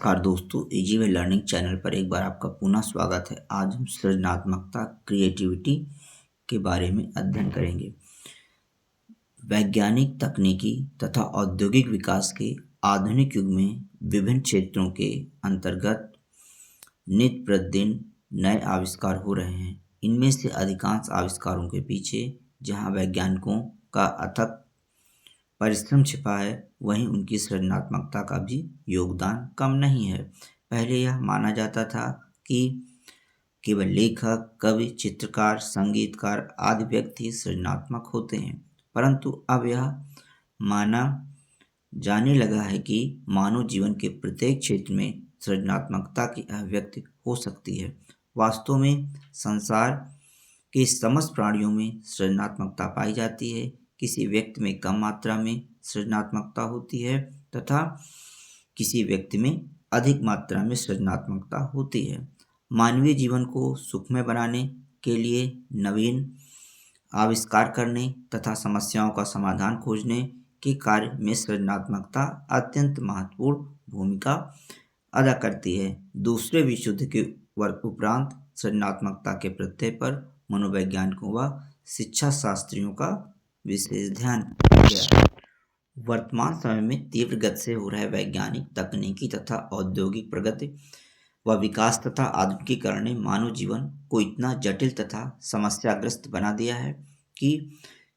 नमस्कार दोस्तों, easy way learning channel पर एक बार आपका पुनः स्वागत है। आज हम सृजनात्मकता क्रिएटिविटी के बारे में अध्ययन करेंगे। वैज्ञानिक, तकनीकी तथा औद्योगिक विकास के आधुनिक युग में विभिन्न क्षेत्रों के अंतर्गत नित्य प्रतिदिन नए आविष्कार हो रहे हैं। इनमें से अधिकांश आविष्कारों के पीछे जहां वैज्ञानिकों का अथक परिश्रम छिपा है, वहीं उनकी सृजनात्मकता का भी योगदान कम नहीं है। पहले यह माना जाता था कि केवल लेखक, कवि, चित्रकार, संगीतकार आदि व्यक्ति सृजनात्मक होते हैं, परंतु अब यह माना जाने लगा है कि मानव जीवन के प्रत्येक क्षेत्र में सृजनात्मकता की अभिव्यक्ति हो सकती है। वास्तव में संसार के समस्त प्राणियों में सृजनात्मकता पाई जाती है। किसी व्यक्ति में कम मात्रा में सृजनात्मकता होती है तथा किसी व्यक्ति में अधिक मात्रा में सृजनात्मकता होती है। मानवीय जीवन को सुखमय बनाने के लिए नवीन आविष्कार करने तथा समस्याओं का समाधान खोजने के कार्य में सृजनात्मकता अत्यंत महत्वपूर्ण भूमिका अदा करती है। दूसरे विश्व युद्ध के उपरांत सृजनात्मकता के प्रत्यय पर मनोवैज्ञानिकों व शिक्षा शास्त्रियों का विशेष ध्यान दिया गया। वर्तमान समय में तीव्र गति से हो रहे वैज्ञानिक, तकनीकी तथा औद्योगिक प्रगति व विकास तथा आधुनिकीकरण ने मानव जीवन को इतना जटिल तथा समस्याग्रस्त बना दिया है कि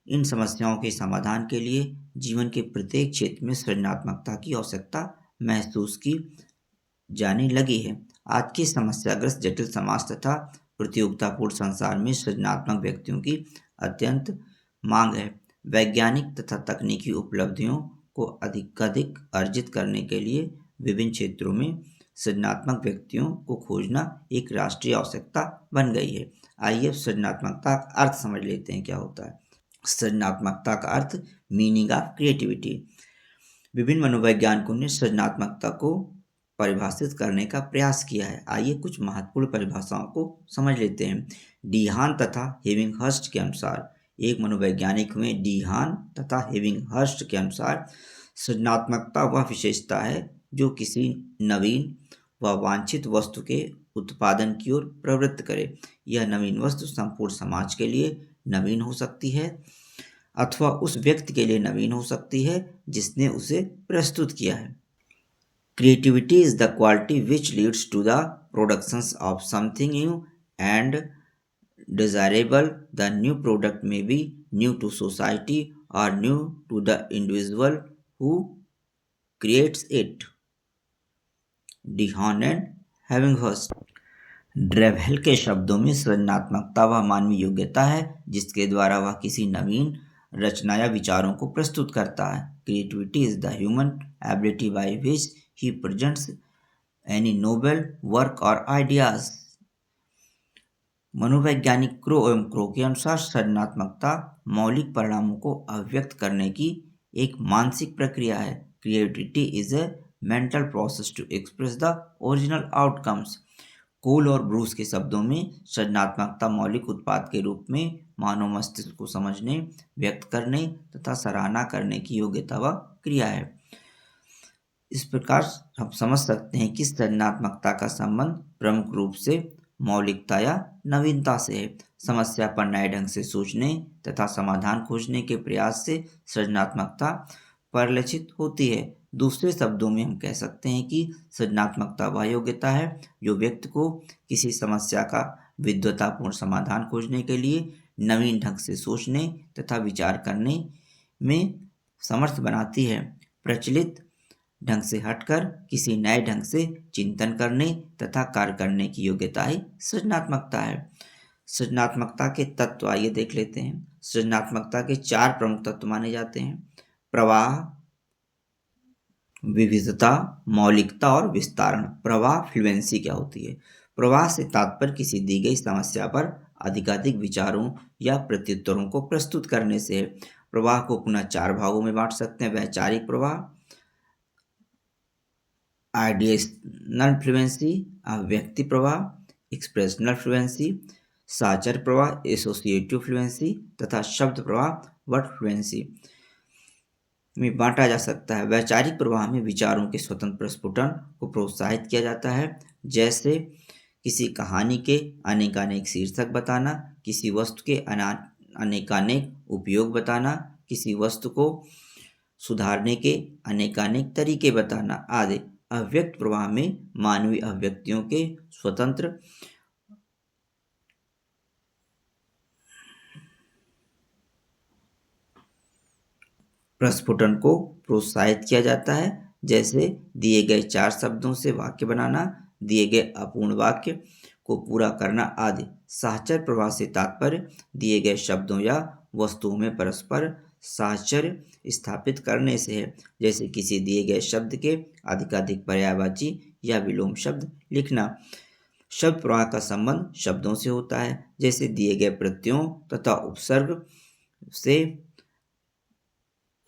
इन समस्याओं के समाधान के लिए जीवन के प्रत्येक क्षेत्र में सृजनात्मकता की आवश्यकता महसूस की जाने लगी है। आज के समस्याग्रस्त जटिल समाज तथा प्रतियोगितापूर्ण संसार में सृजनात्मक व्यक्तियों की अत्यंत मांग है। वैज्ञानिक तथा तकनीकी उपलब्धियों को अधिकाधिक अर्जित करने के लिए विभिन्न क्षेत्रों में सृजनात्मक व्यक्तियों को खोजना एक राष्ट्रीय आवश्यकता बन गई है। आइए सृजनात्मकता का अर्थ समझ लेते हैं क्या होता है। सृजनात्मकता का अर्थ मीनिंग ऑफ क्रिएटिविटी। विभिन्न मनोवैज्ञानिकों ने सृजनात्मकता को परिभाषित करने का प्रयास किया है। आइए कुछ महत्वपूर्ण परिभाषाओं को समझ लेते हैं। डीहान तथा हेविंगहर्स्ट के अनुसार, एक मनोवैज्ञानिक हुए डीहान तथा हेविंगहर्स्ट के अनुसार, सृजनात्मकता वह विशेषता है जो किसी नवीन व वांछित वस्तु के उत्पादन की ओर प्रवृत्त करे। यह नवीन वस्तु संपूर्ण समाज के लिए नवीन हो सकती है अथवा उस व्यक्ति के लिए नवीन हो सकती है जिसने उसे प्रस्तुत किया है। Creativity is the quality which leads to the productions of something new and desirable. The new product may be new to society or new to the individual who creates it. DeHaan and Havighurst. Drevdahl के शब्दों में सृजनात्मकता वह मानवीय योग्यता है जिसके द्वारा वह किसी नवीन रचना या विचारों को प्रस्तुत करता है। Creativity is the human ability by which he presents any noble work और आइडियाज। मनोवैज्ञानिक क्रो एवं क्रो के अनुसार सृजनात्मकता मौलिक परिणामों को अभिव्यक्त करने की एक मानसिक प्रक्रिया है। Creativity is a mental process to express the original outcomes. Cole और ब्रूस के शब्दों में सृजनात्मकता मौलिक उत्पाद के रूप में मानव मस्तिष्क को समझने, व्यक्त करने तथा सराहना करने की योग्यता व क्रिया है। इस प्रकार हम समझ सकते हैं कि सृजनात्मकता का संबंध प्रमुख रूप से मौलिकता या नवीनता से है। समस्या पर नए ढंग से सोचने तथा समाधान खोजने के प्रयास से सृजनात्मकता परिलक्षित होती है। दूसरे शब्दों में हम कह सकते हैं कि सृजनात्मकता वह योग्यता है जो व्यक्ति को किसी समस्या का विद्वतापूर्ण समाधान खोजने के लिए नवीन ढंग से सोचने तथा विचार करने में समर्थ बनाती है। प्रचलित ढंग से हटकर किसी नए ढंग से चिंतन करने तथा कार्य करने की योग्यता ही सृजनात्मकता है। सृजनात्मकता के तत्व आइए देख लेते हैं। सृजनात्मकता के 4 प्रमुख तत्व माने जाते हैं: प्रवाह, विविधता, मौलिकता और विस्तारण। प्रवाह फ्लुएंसी क्या होती है? प्रवाह से तात्पर्य किसी दी गई समस्या पर अधिकाधिक विचारों या प्रत्युत्तरों को प्रस्तुत करने से है। प्रवाह को पुनः 4 भागों में बांट सकते हैं: वैचारिक प्रवाह, आइडिएशनल फ्लुएंसी, अभिव्यक्ति प्रवाह, एक्सप्रेशनल फ्लुएंसी, साचर प्रवाह, एसोसिएटिव फ्लुएंसी तथा शब्द प्रवाह, वर्ड फ्लुएंसी। में बांटा जा सकता है। वैचारिक प्रवाह में विचारों के स्वतंत्र प्रस्फुटन को प्रोत्साहित किया जाता है, जैसे किसी कहानी के अनेकानेक शीर्षक बताना, किसी वस्तु के अनेकानेक उपयोग बताना, किसी वस्तु को सुधारने के अनेकानेक तरीके बताना आदि। अव्यक्त प्रवाह में मानवीय अभिव्यक्तियों के स्वतंत्र प्रस्फुटन को प्रोत्साहित किया जाता है, जैसे दिए गए 4 शब्दों से वाक्य बनाना, दिए गए अपूर्ण वाक्य को पूरा करना आदि। साहचर्य प्रवाह से तात्पर्य दिए गए शब्दों या वस्तुओं में परस्पर साहचर्य स्थापित करने से है, जैसे किसी दिए गए शब्द के अधिकाधिक पर्यायवाची या विलोम शब्द लिखना। शब्द प्रवाह का संबंध शब्दों से होता है, जैसे दिए गए प्रत्ययों तथा उपसर्ग से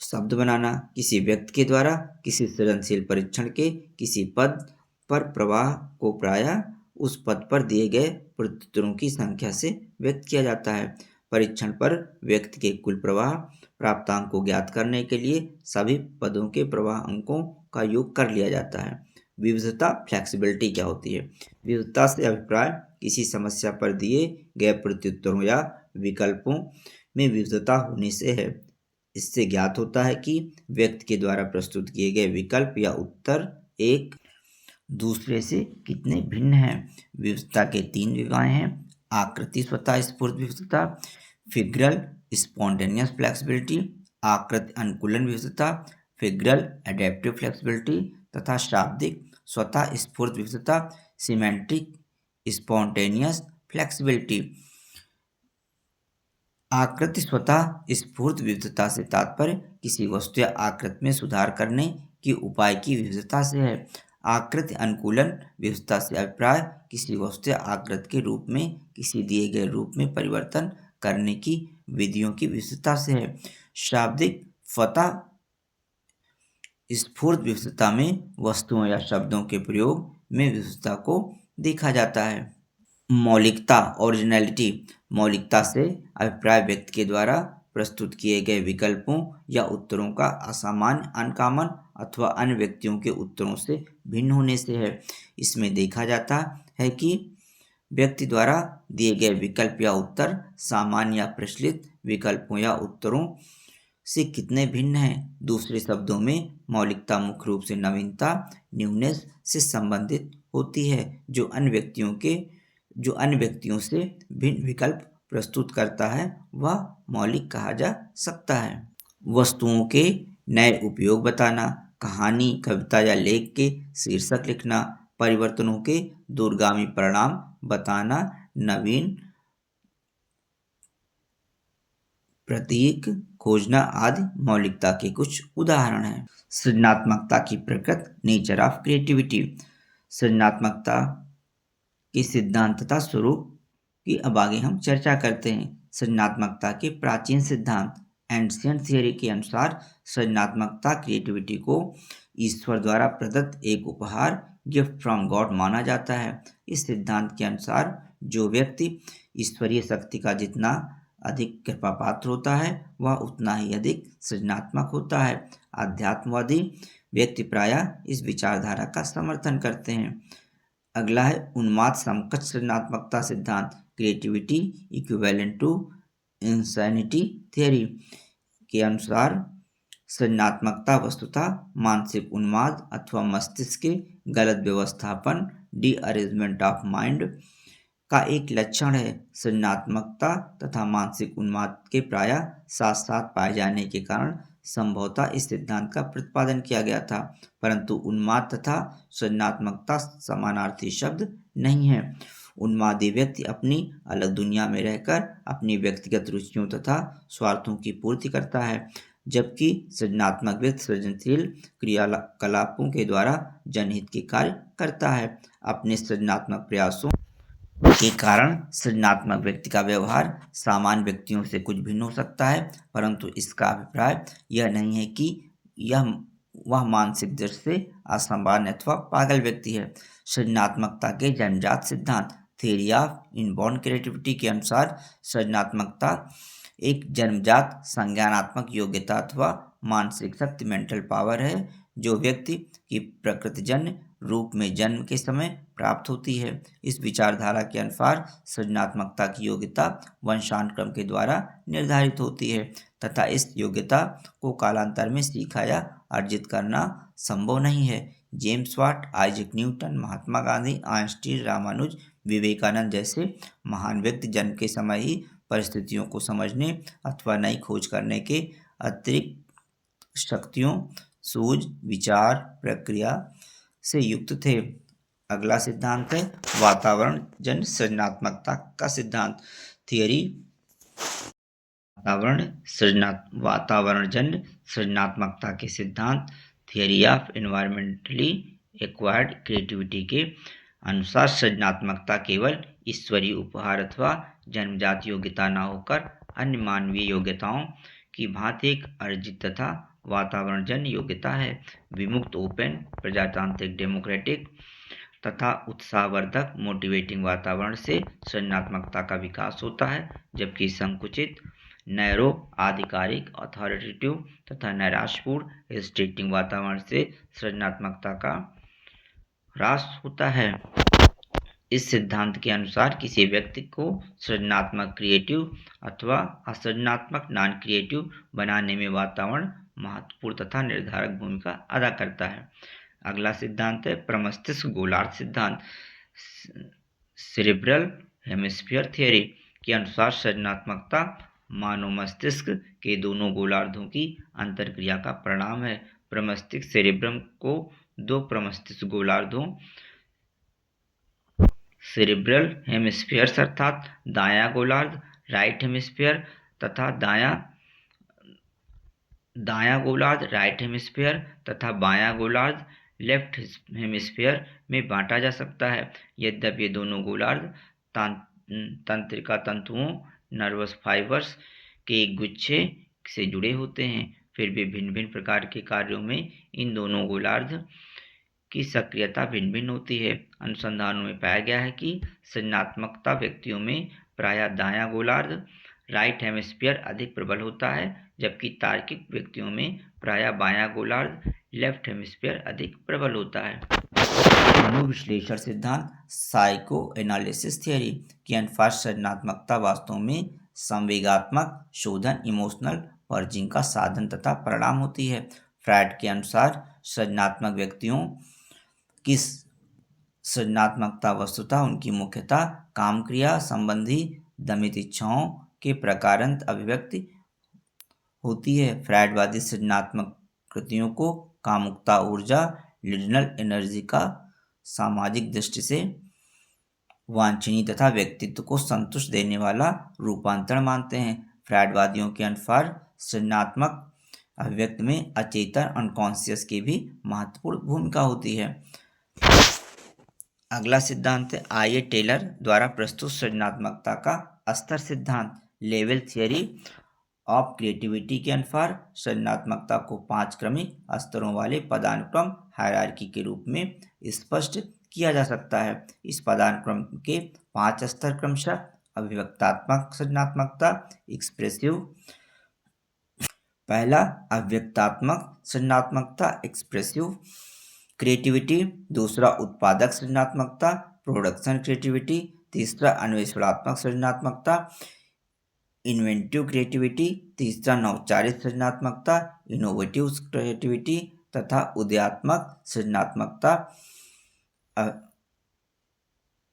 शब्द बनाना। किसी व्यक्ति के द्वारा किसी सृजनशील परीक्षण के किसी पद पर प्रवाह को प्रायः उस पद पर दिए गए प्रत्युत्तरों की संख्या से व्यक्त किया जाता है। परीक्षण पर व्यक्ति के कुल प्रवाह प्राप्तांक को ज्ञात करने के लिए सभी पदों के प्रवाह अंकों का योग कर लिया जाता है। विविधता फ्लेक्सिबिलिटी क्या होती है? विविधता से अभिप्राय किसी समस्या पर दिए गए प्रत्युत्तरों या विकल्पों में विविधता होने से है। इससे ज्ञात होता है कि व्यक्ति के द्वारा प्रस्तुत किए गए विकल्प या उत्तर एक दूसरे से कितने भिन्न हैं। विविधता के 3 विभाग हैं: आकृति स्वतः स्फूर्त विविधता, फिगरल स्पॉन्टेनियस फ्लेक्सिबिलिटी, आकृति अनुकूलन विविधता, फिगरल एडेप्टिव फ्लेक्सिबिलिटी, तथा शाब्दिक स्वतः स्फूर्त विविधता, सिमेंट्रिक स्पॉन्टेनियस फ्लेक्सिबिलिटी। आकृति स्वतः स्फूर्त विविधता से तात्पर्य किसी वस्तु या आकृति में सुधार करने की उपाय की विविधता से है। आकृति अनुकूलन विविधता से अभिप्राय किसी वस्तु या आकृति के रूप में किसी दिए गए रूप में परिवर्तन करने की विधियों की विविधता से है। शाब्दिक स्वतः स्फूर्त विविधता में वस्तुओं या शब्दों के प्रयोग में विविधता को देखा जाता है। मौलिकता ओरिजिनलिटी। मौलिकता से अभिप्राय व्यक्ति के द्वारा प्रस्तुत किए गए विकल्पों या उत्तरों का असामान्य, अनकॉमन अथवा अन्य व्यक्तियों के उत्तरों से भिन्न होने से है। इसमें देखा जाता है कि व्यक्ति द्वारा दिए गए विकल्प या उत्तर सामान्य या प्रचलित विकल्पों या उत्तरों से कितने भिन्न हैं। दूसरे शब्दों में मौलिकता मुख्य रूप से नवीनता, न्यूनेस से संबंधित होती है, जो अन्य व्यक्तियों से भिन्न विकल्प प्रस्तुत करता है, वह मौलिक कहा जा सकता है। वस्तुओं के नए उपयोग बताना, कहानी, कविता या लेख के शीर्षक लिखना, परिवर्तनों के दूरगामी परिणाम बताना, नवीन प्रतीक खोजना आदि मौलिकता के कुछ उदाहरण हैं। सृजनात्मकता की प्रकृति, नेचर ऑफ क्रिएटिविटी। सृजनात्मकता के सिद्धांत तथा स्वरूप की अब आगे हम चर्चा करते हैं। सृजनात्मकता के प्राचीन सिद्धांत, एंशिएंट थियरी के अनुसार सृजनात्मकता क्रिएटिविटी को ईश्वर द्वारा प्रदत्त एक उपहार, गिफ्ट फ्रॉम गॉड माना जाता है। इस सिद्धांत के अनुसार जो व्यक्ति ईश्वरीय शक्ति का जितना अधिक कृपा पात्र होता है, वह उतना ही अधिक सृजनात्मक होता है। अध्यात्मवादी व्यक्ति प्रायः इस विचारधारा का समर्थन करते हैं। अगला है उन्माद समकक्ष सृजनात्मकता सिद्धांत, creativity equivalent to insanity theory के अनुसार सृजनात्मकता वस्तुतः मानसिक उन्माद अथवा मस्तिष्क के गलत व्यवस्थापन, डी-अरेंजमेंट ऑफ माइंड का एक लक्षण है। सृजनात्मकता तथा मानसिक उन्माद के प्रायः साथ साथ पाए जाने के कारण संभवतः इस सिद्धांत का प्रतिपादन किया गया था, परंतु उन्माद तथा सृजनात्मकता समानार्थी शब्द नहीं है। उन्मादी व्यक्ति अपनी अलग दुनिया में रहकर अपनी व्यक्तिगत रुचियों तथा स्वार्थों की पूर्ति करता है, जबकि सृजनात्मक व्यक्ति सृजनशील क्रियाकलापों के द्वारा जनहित के कार्य करता है। अपने सृजनात्मक प्रयासों के कारण सृजनात्मक व्यक्ति का व्यवहार सामान्य व्यक्तियों से कुछ भिन्न हो सकता है, परंतु इसका अभिप्राय यह नहीं है कि वह मानसिक दृष्टि से असामान्य अथवा पागल व्यक्ति है। सृजनात्मकता के जन्मजात सिद्धांत, थ्योरी ऑफ इनबॉर्न क्रिएटिविटी के अनुसार सृजनात्मकता एक जन्मजात संज्ञानात्मक योग्यता अथवा मानसिक शक्ति मेंटल पावर है जो व्यक्ति की प्रकृतिजन्य रूप में जन्म के समय प्राप्त होती है। इस विचारधारा के अनुसार सृजनात्मकता की योग्यता वंशानुक्रम के द्वारा निर्धारित होती है तथा इस योग्यता को कालांतर में सीखा या अर्जित करना संभव नहीं है। James Watt, Isaac Newton, Mahatma Gandhi, Einstein, Ramanuj, Vivekananda जैसे महान व्यक्ति जन्म के समय ही परिस्थितियों को समझने अथवा नई खोज करने के अतिरिक्त शक्तियों, सूझ, विचार प्रक्रिया से युक्त थे। अगला सिद्धांत है वातावरण जन्य सृजनात्मकता का सिद्धांत। थियरी वातावरण जन्य सृजनात्मकता के सिद्धांत। Theory of environmentally acquired creativity के अनुसार सृजनात्मकता केवल ईश्वरीय उपहार अथवा जन्मजात योग्यता न होकर अन्य मानवीय योग्यताओं की भांति एक अर्जित तथा वातावरणजन्य योग्यता है। विमुक्त, ओपन, प्रजातांत्रिक, डेमोक्रेटिक तथा उत्साहवर्धक मोटिवेटिंग वातावरण से सृजनात्मकता का विकास होता है, जबकि संकुचित, नैरो, आधिकारिक, अथॉरिटेटिव तथा नैराश्यपूर्ण, रिस्ट्रिक्टिंग वातावरण से सृजनात्मकता का ह्रास होता है। इस सिद्धांत के अनुसार किसी व्यक्ति को सृजनात्मक क्रिएटिव अथवा असृजनात्मक नॉन क्रिएटिव बनाने में वातावरण महत्वपूर्ण तथा निर्धारक भूमिका अदा करता है। अगला सिद्धांत है प्रमस्तिष्क गोलार्ध सिद्धांत। सेरेब्रल हेमिस्फीयर थियरी के अनुसार सृजनात्मकता मानव मस्तिष्क के दोनों गोलार्धों की अंतरक्रिया का परिणाम है। प्रमस्तिष्क सेरेब्रम को दो प्रमस्तिष्क गोलार्धों सेरेब्रल हेमिस्फीयर अर्थात दायां गोलार्ध राइट हेमिस्फीयर तथा दायां गोलार्ध राइट हेमिस्फीयर तथा बायां गोलार्ध लेफ्ट हेमिस्फीयर में बांटा जा सकता है। यद्यपि ये दोनों गोलार्ध तंत्रिका तंतुओं नर्वस फाइबर्स के एक गुच्छे से जुड़े होते हैं, फिर भी भिन्न भिन्न प्रकार के कार्यों में इन दोनों गोलार्ध की सक्रियता भिन्न भिन्न होती है। अनुसंधानों में पाया गया है कि सृजनात्मकता व्यक्तियों में प्रायः दायां गोलार्ध राइट हेमिस्फीयर अधिक प्रबल होता है, जबकि तार्किक व्यक्तियों में प्रायः बायां गोलार्ध लेफ्ट हेमिस्फीयर अधिक प्रबल होता है। मनोविश्लेषण सिद्धांत साइको एनालिसिस थियरी के अनुसार सृजनात्मकता वास्तव में संवेगात्मक शोधन इमोशनल पर्जिंग का साधन तथा परिणाम होती है। फ्रायड के अनुसार सृजनात्मक व्यक्तियों की सृजनात्मकता वस्तुतः उनकी मुख्यतः काम क्रिया संबंधी दमित इच्छाओं के प्रकारांत अभिव्यक्ति होती है। फ्रायडवादी सृजनात्मक कृतियों को कामुकता ऊर्जा लिडनल एनर्जी का सामाजिक दृष्टि से वांछनीय तथा व्यक्तित्व को संतुष्ट देने वाला रूपांतरण मानते हैं। फ्रायडवादियों के अनुसार सृजनात्मक अभिव्यक्ति में अचेतन अनकॉन्शियस की भी महत्वपूर्ण भूमिका होती है। अगला सिद्धांत है आई टेलर द्वारा प्रस्तुत सृजनात्मकता का स्तर सिद्धांत लेवल थियरी ऑफ क्रिएटिविटी के अनुसार सृजनात्मकता को 5 क्रमिक स्तरों वाले पदानुक्रम हायरार्की के रूप में स्पष्ट किया जा सकता है। इस पदानुक्रम के 5 स्तर क्रमशः अभिव्यक्तात्मक सृजनात्मकता एक्सप्रेसिव, पहला अभिव्यक्तात्मक सृजनात्मकता एक्सप्रेसिव क्रिएटिविटी, दूसरा उत्पादक सृजनात्मकता प्रोडक्शन क्रिएटिविटी, तीसरा अन्वेषणात्मक सृजनात्मकता इन्वेंटिव क्रिएटिविटी, तीसरा नवचारित सृजनात्मकता इनोवेटिव क्रिएटिविटी तथा उदयात्मक सृजनात्मकता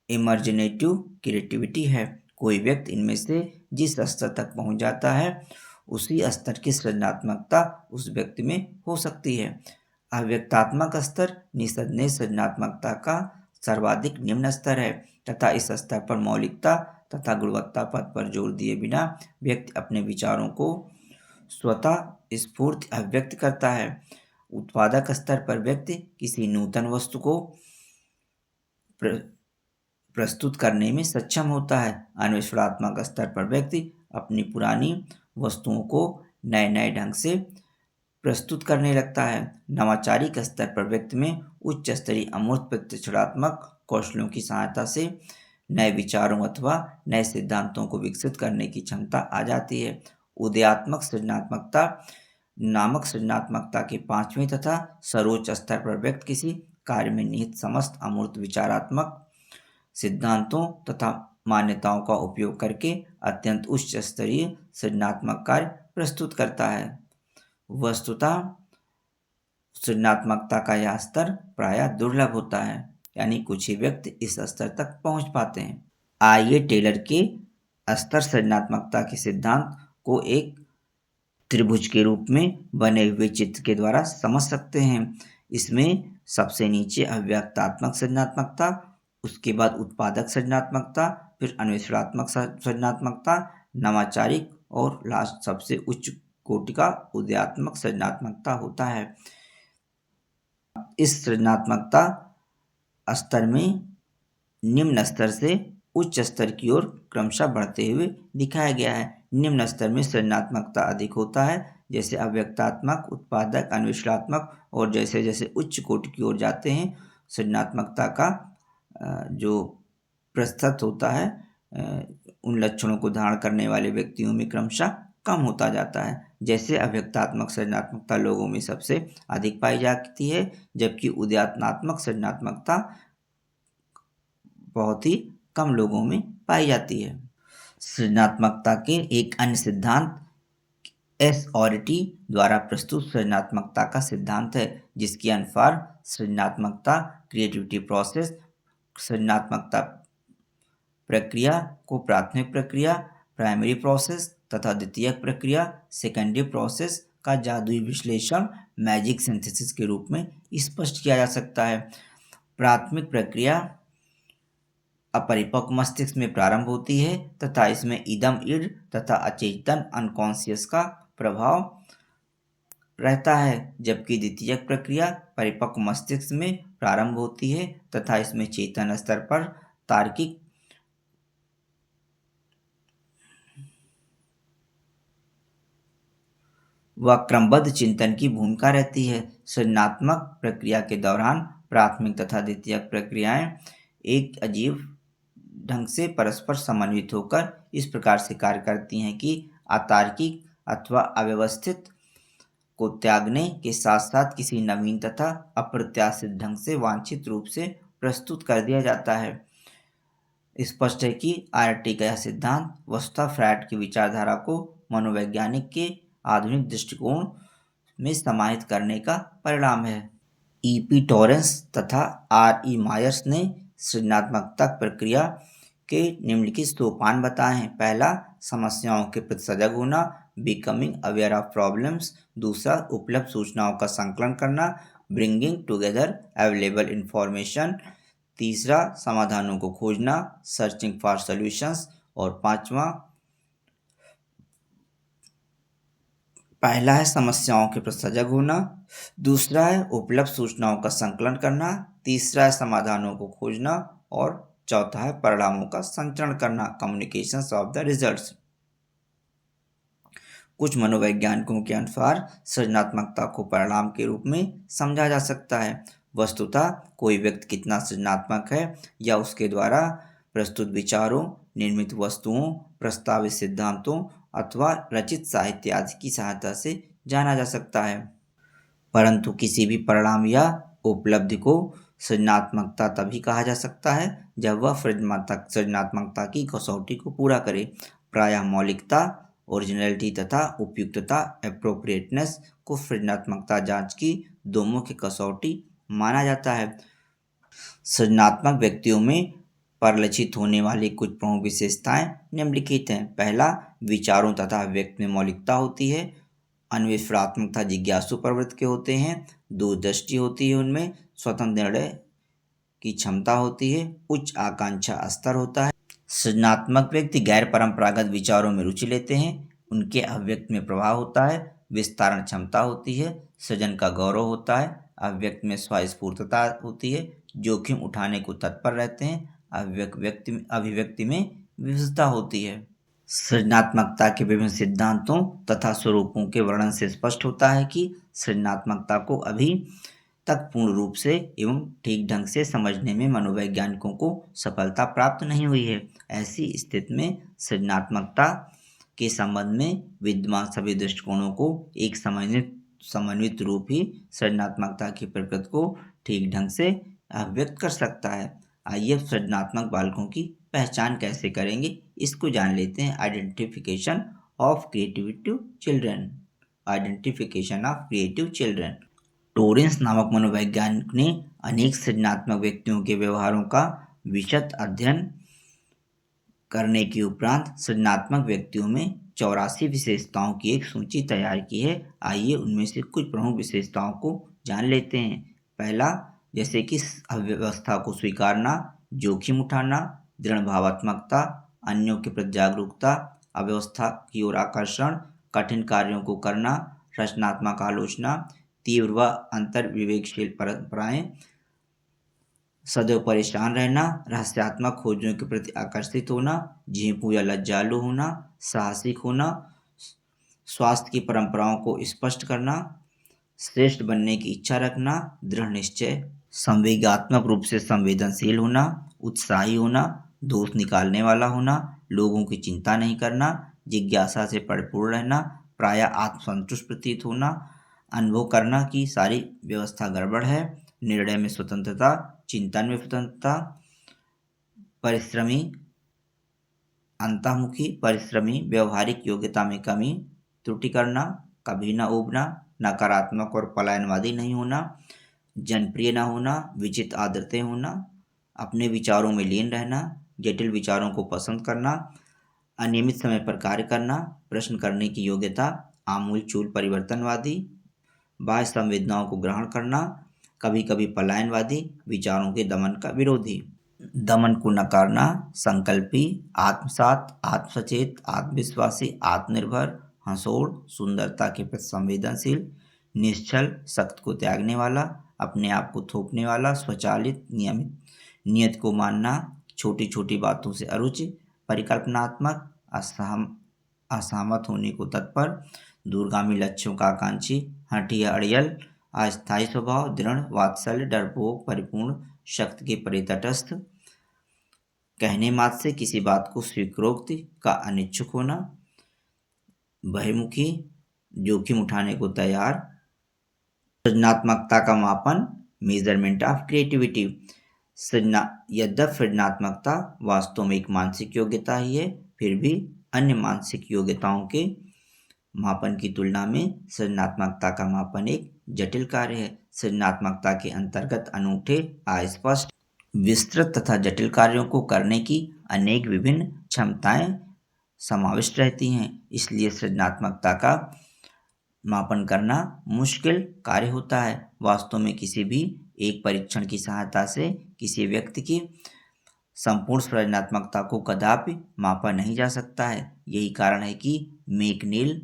इमर्जिनेटिव क्रिएटिविटी है। कोई व्यक्ति इनमें से जिस स्तर तक पहुंच जाता है उसी स्तर की सृजनात्मकता उस व्यक्ति में हो सकती है। अभिव्यक्तात्मक स्तर निस्संदेह सृजनात्मकता का सर्वाधिक निम्न स्तर है तथा इस स्तर पर मौलिकता तथा गुणवत्ता पद पर जोर दिए बिना व्यक्ति अपने विचारों को स्वतः स्फूर्त अभिव्यक्त करता है। उत्पादक स्तर पर व्यक्ति किसी नूतन वस्तु को प्रस्तुत करने में सक्षम होता है। अन्वेषणात्मक स्तर पर व्यक्ति अपनी पुरानी वस्तुओं को नए नए ढंग से प्रस्तुत करने लगता है। नवाचारिक स्तर पर व्यक्ति में उच्च स्तरीय अमूर्त प्रत्यक्षात्मक कौशलों की सहायता से नए विचारों अथवा नए सिद्धांतों को विकसित करने की क्षमता आ जाती है। उदयात्मक सृजनात्मकता नामक सृजनात्मकता के पांचवें तथा सर्वोच्च स्तर पर व्यक्त किसी कार्य में निहित समस्त अमूर्त विचारात्मक सिद्धांतों तथा मान्यताओं का उपयोग करके अत्यंत उच्च स्तरीय सृजनात्मक कार्य प्रस्तुत करता है। वस्तुतः सृजनात्मकता का यह स्तर प्रायः दुर्लभ होता है, यानी कुछ ही व्यक्ति इस स्तर तक पहुंच पाते हैं। आइए टेलर के स्तर सृजनात्मकता के सिद्धांत को एक त्रिभुज के रूप में बने हुए चित्र के द्वारा समझ सकते हैं। इसमें सबसे नीचे अव्यक्तात्मक सृजनात्मकता, उसके बाद उत्पादक सृजनात्मकता, फिर अन्वेषणात्मक सृजनात्मकता, नवाचारिक और लास्ट सबसे उच्च कोटि का उदयात्मक सृजनात्मकता होता है। इस सृजनात्मकता स्तर में निम्न स्तर से उच्च स्तर की ओर क्रमशः बढ़ते हुए दिखाया गया है। निम्न स्तर में सृजनात्मकता अधिक होता है, जैसे अव्यक्तात्मक, उत्पादक, अन्वेषणात्मक, और जैसे जैसे उच्च कोटि की ओर जाते हैं सृजनात्मकता का जो प्रस्ताव होता है उन लक्षणों को धारण करने वाले व्यक्तियों में क्रमशः कम होता जाता है। जैसे अव्यक्तात्मक सृजनात्मकता लोगों में सबसे अधिक पाई जाती है, जबकि उदयात्मक सृजनात्मकता बहुत ही कम लोगों में पाई जाती है। सृजनात्मकता के एक अन्य सिद्धांत एस और टी द्वारा प्रस्तुत सृजनात्मकता का सिद्धांत है, जिसके अनुसार सृजनात्मकता क्रिएटिविटी प्रोसेस सृजनात्मकता प्रक्रिया को प्राथमिक प्रक्रिया प्राइमरी प्रोसेस तथा द्वितीयक प्रक्रिया सेकेंडरी प्रोसेस का जादुई विश्लेषण मैजिक सिंथेसिस के रूप में स्पष्ट किया जा सकता है। प्राथमिक प्रक्रिया अपरिपक्व मस्तिष्क में प्रारंभ होती है तथा इसमें इदम इड तथा अचेतन अनकॉन्शियस का प्रभाव रहता है, जबकि द्वितीयक प्रक्रिया परिपक्व मस्तिष्क में प्रारंभ होती है तथा इसमें चेतन स्तर पर तार्किक व क्रमबद्ध चिंतन की भूमिका रहती है। सृजनात्मक प्रक्रिया के दौरान प्राथमिक तथा द्वितीयक प्रक्रियाएं एक अजीब ढंग से परस्पर समन्वित होकर इस प्रकार से कार्य करती हैं कि अतार्किक अथवा अव्यवस्थित को त्यागने के साथ साथ किसी नवीन तथा अप्रत्याशित ढंग से वांछित रूप से प्रस्तुत कर दिया जाता है। स्पष्ट है कि आरटी का यह सिद्धांत वस्तुतः फ्रायड की विचारधारा को मनोवैज्ञानिक के आधुनिक दृष्टिकोण में समाहित करने का परिणाम है। ईपी टॉरेंस तथा आर ई मायर्स ने सृजनात्मकता प्रक्रिया के निम्नलिखित सोपान बताए हैं। पहला, समस्याओं के प्रति सजग होना, बिकमिंग अवेयर ऑफ प्रॉब्लम्स। दूसरा, उपलब्ध सूचनाओं का संकलन करना, ब्रिंगिंग टुगेदर अवेलेबल इंफॉर्मेशन। तीसरा, समाधानों को खोजना, सर्चिंग फॉर सॉल्यूशंस। और पांचवा, पहला है समस्याओं के प्रति सजग होना, दूसरा है उपलब्ध सूचनाओं का संकलन करना, तीसरा है समाधानों को खोजना और चौथा है परिणामों का संचरण करना, कम्युनिकेशंस ऑफ द रिजल्ट्स। कुछ मनोवैज्ञानिकों के अनुसार सृजनात्मकता को परिणाम के रूप में समझा जा सकता है। वस्तुतः कोई व्यक्ति कितना सृजनात्मक है या उसके द्वारा प्रस्तुत विचारों, निर्मित वस्तुओं, प्रस्तावित सिद्धांतों अथवा रचित साहित्य आदि की सहायता से जाना जा सकता है, परंतु किसी भी परिणाम या उपलब्धि को सृजनात्मकता तभी कहा जा सकता है जब वह सृजनात्मकता की कसौटी को पूरा करे। प्रायः मौलिकता, ओरिजिनलिटी तथा उपयुक्तता एप्रोप्रिएटनेस को सृजनात्मकता जांच की दो मुख्य कसौटी माना जाता है। सृजनात्मक व्यक्तियों में परिलक्षित होने वाली कुछ प्रमुख विशेषताएं निम्नलिखित हैं। पहला, विचारों तथा अभिव्यक्ति में मौलिकता होती है। अन्वेषणात्मक तथा जिज्ञासु प्रवृत्ति के होते हैं। दूरदृष्टि होती है, उनमें स्वतंत्र निर्णय की क्षमता होती है। उच्च आकांक्षा स्तर होता है। सृजनात्मक व्यक्ति गैर परंपरागत विचारों में रुचि लेते हैं। उनके अभिव्यक्ति में प्रभाव होता है। विस्तारण क्षमता होती है। सृजन का गौरव होता है। अभिव्यक्ति में स्वस्फूर्तता होती है। जोखिम उठाने को तत्पर रहते हैं। अभिव्यक्ति में विविधता होती है। सृजनात्मकता के विभिन्न सिद्धांतों तथा स्वरूपों के वर्णन से स्पष्ट होता है कि सृजनात्मकता को अभी तक पूर्ण रूप से एवं ठीक ढंग से समझने में मनोवैज्ञानिकों को सफलता प्राप्त नहीं हुई है। ऐसी स्थिति में सृजनात्मकता के संबंध में विद्यमान सभी दृष्टिकोणों को एक समन्वित रूप ही सृजनात्मकता की प्रकृति को ठीक ढंग से अभिव्यक्त कर सकता है। आइए सृजनात्मक बालकों की पहचान कैसे करेंगे इसको जान लेते हैं। Identification of creative children. Identification of creative children. Torrance नामक मनोवैज्ञानिक ने अनेक सृजनात्मक व्यक्तियों के व्यवहारों का विशद अध्ययन करने के उपरांत सृजनात्मक व्यक्तियों में 84 विशेषताओं की एक सूची तैयार की है। आइए उनमें से कुछ प्रमुख विशेषताओं को जान लेते हैं। पहला, जैसे कि अव्यवस्था को स्वीकारना, जोखिम उठाना, दृढ़ भावात्मकता, अन्यों के प्रति जागरूकता, अव्यवस्था की ओर आकर्षण, कठिन कार्यों को करना, रचनात्मक आलोचना, तीव्र व अंतर विवेकशील परंपराएं, सदैव परेशान रहना, रहस्यात्मक खोजों के प्रति आकर्षित होना, झेंपू या लज्जालु होना, साहसिक होना, स्वास्थ्य की परंपराओं को स्पष्ट करना, श्रेष्ठ बनने की इच्छा रखना, दृढ़ निश्चय, संवेगात्मक रूप से संवेदनशील होना, उत्साही होना, दोष निकालने वाला होना, लोगों की चिंता नहीं करना, जिज्ञासा से परिपूर्ण रहना, प्रायः आत्मसंतुष्ट प्रतीत होना, अनुभव करना कि सारी व्यवस्था गड़बड़ है, निर्णय में स्वतंत्रता, चिंतन में स्वतंत्रता, परिश्रमी, अंतर्मुखी, परिश्रमी, व्यवहारिक योग्यता में कमी, त्रुटि करना, कभी न ऊबना, नकारात्मक और पलायनवादी नहीं होना, जनप्रिय न होना, विचित्र आदतें होना, अपने विचारों में लीन रहना, जटिल विचारों को पसंद करना, अनियमित समय पर कार्य करना, प्रश्न करने की योग्यता, आमूलचूल परिवर्तनवादी, बाह्य संवेदनाओं को ग्रहण करना, कभी कभी पलायनवादी, विचारों के दमन का विरोधी, दमन को नकारना, संकल्पी, आत्मसात, आत्मसचेत, आत्मविश्वासी, आत्मनिर्भर, हंसोड़, सुंदरता के प्रति संवेदनशील, निश्चल, सख्त को त्यागने वाला, अपने आप को थोपने वाला, स्वचालित, नियमित, नियत को मानना, छोटी छोटी बातों से अरुचि, परिकल्पनात्मक, असहमत होने को तत्पर, दूरगामी लक्ष्यों का आकांक्षी, हठीय अड़ियल, अस्थायी स्वभाव, दृढ़, वात्सल्य, डरपोक, परिपूर्ण, शक्ति के परे तटस्थ, कहने मात्र से किसी बात को स्वीकारोक्ति का अनिच्छुक होना, बहिर्मुखी, जोखिम उठाने को तैयार। सृजनात्मकता का मापन, मेजरमेंट ऑफ क्रिएटिविटी। यद्यपि सृजनात्मकता वास्तव में एक मानसिक योग्यता ही है, फिर भी अन्य मानसिक योग्यताओं के मापन की तुलना में सृजनात्मकता का मापन एक जटिल कार्य है। सृजनात्मकता के अंतर्गत अनूठे, अस्पष्ट, विस्तृत तथा जटिल कार्यों को करने की अनेक विभिन्न क्षमताएं समाविष्ट रहती हैं। इसलिए सृजनात्मकता का मापन करना मुश्किल कार्य होता है। वास्तव में किसी भी एक परीक्षण की सहायता से किसी व्यक्ति की संपूर्ण सृजनात्मकता को कदापि मापा नहीं जा सकता है। यही कारण है कि मैकनील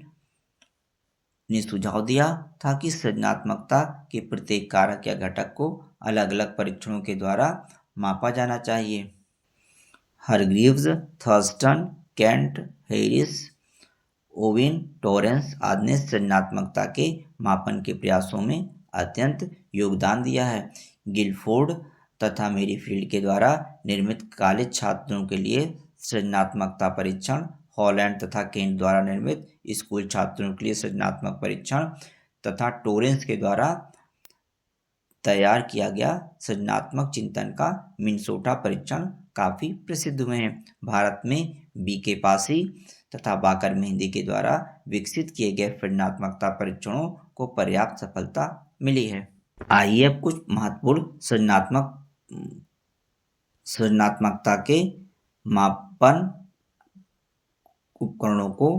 ने सुझाव दिया था कि सृजनात्मकता के प्रत्येक कारक या घटक को अलग अलग परीक्षणों के द्वारा मापा जाना चाहिए। Hargreaves, Thurstone, Kent, Harris, Owen, Torrance आदि ने सृजनात्मकता के मापन के प्रयासों में अत्यंत योगदान दिया है। गिलफोर्ड तथा मेरीफील्ड के द्वारा निर्मित कॉलेज छात्रों के लिए सृजनात्मकता परीक्षण, हॉलैंड तथा केंट द्वारा निर्मित स्कूल छात्रों के लिए सृजनात्मक परीक्षण तथा टोरेंस के द्वारा तैयार किया गया सृजनात्मक चिंतन का मिनेसोटा परीक्षण काफी प्रसिद्ध हुए हैं। भारत में बीके पासी तथा बाकर मेहंदी के द्वारा विकसित किए गए सृजनात्मकता परीक्षणों को पर्याप्त सफलता मिली है। आइए अब कुछ महत्वपूर्ण सृजनात्मकता के मापन उपकरणों को